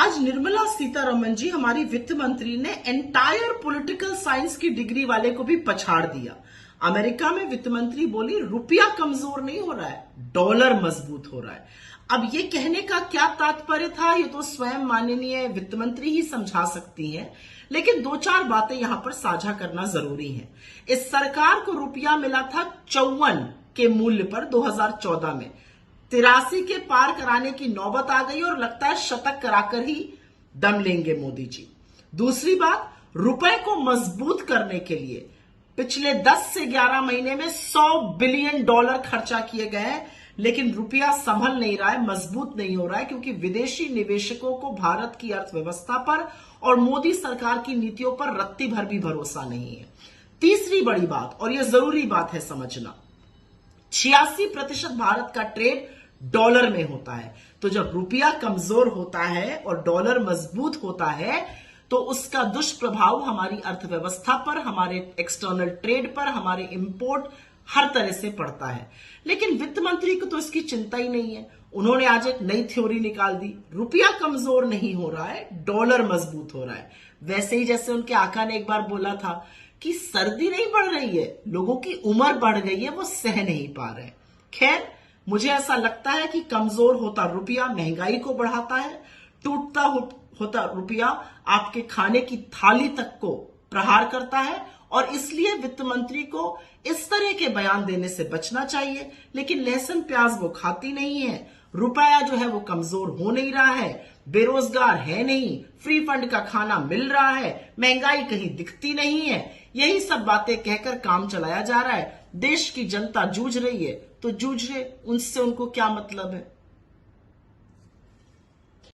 आज निर्मला सीतारमण जी हमारी वित्त मंत्री ने एंटायर पॉलिटिकल साइंस की डिग्री वाले को भी पछाड़ दिया। अमेरिका में वित्त मंत्री बोली रुपया कमजोर नहीं हो रहा है, डॉलर मजबूत हो रहा है। अब ये कहने का क्या तात्पर्य था, ये तो स्वयं माननीय वित्त मंत्री ही समझा सकती हैं, लेकिन दो चार बातें यहां पर साझा करना जरूरी है। इस सरकार को रुपया मिला था 54 के मूल्य पर 2014 में, 83 के पार कराने की नौबत आ गई और लगता है शतक कराकर ही दम लेंगे मोदी जी। दूसरी बात, रुपए को मजबूत करने के लिए पिछले 10 से 11 महीने में $100 बिलियन खर्चा किए गए हैं, लेकिन रुपया संभल नहीं रहा है, मजबूत नहीं हो रहा है, क्योंकि विदेशी निवेशकों को भारत की अर्थव्यवस्था पर और मोदी सरकार की नीतियों पर रत्ती भर भी भरोसा नहीं है। तीसरी बड़ी बात, और यह जरूरी बात है समझना, 86% भारत का ट्रेड डॉलर में होता है। तो जब रुपया कमजोर होता है और डॉलर मजबूत होता है तो उसका दुष्प्रभाव हमारी अर्थव्यवस्था पर, हमारे एक्सटर्नल ट्रेड पर, हमारे इंपोर्ट हर तरह से पड़ता है। लेकिन वित्त मंत्री को तो इसकी चिंता ही नहीं है। उन्होंने आज एक नई थ्योरी निकाल दी, रुपया कमजोर नहीं हो रहा है, डॉलर मजबूत हो रहा है। वैसे ही जैसे उनके आका ने एक बार बोला था कि सर्दी नहीं बढ़ रही है, लोगों की उम्र बढ़ गई है, वो सह नहीं पा रहे। खैर, मुझे ऐसा लगता है कि कमजोर होता रुपया महंगाई को बढ़ाता है, टूटता होता रुपया आपके खाने की थाली तक को प्रहार करता है, और इसलिए वित्त मंत्री को इस तरह के बयान देने से बचना चाहिए। लेकिन लहसुन प्याज वो खाती नहीं है, रुपया जो है वो कमजोर हो नहीं रहा है, बेरोजगार है नहीं, फ्री फंड का खाना मिल रहा है, महंगाई कहीं दिखती नहीं है, यही सब बातें कहकर काम चलाया जा रहा है। देश की जनता जूझ रही है तो जूझ रहे, उनसे उनको क्या मतलब है।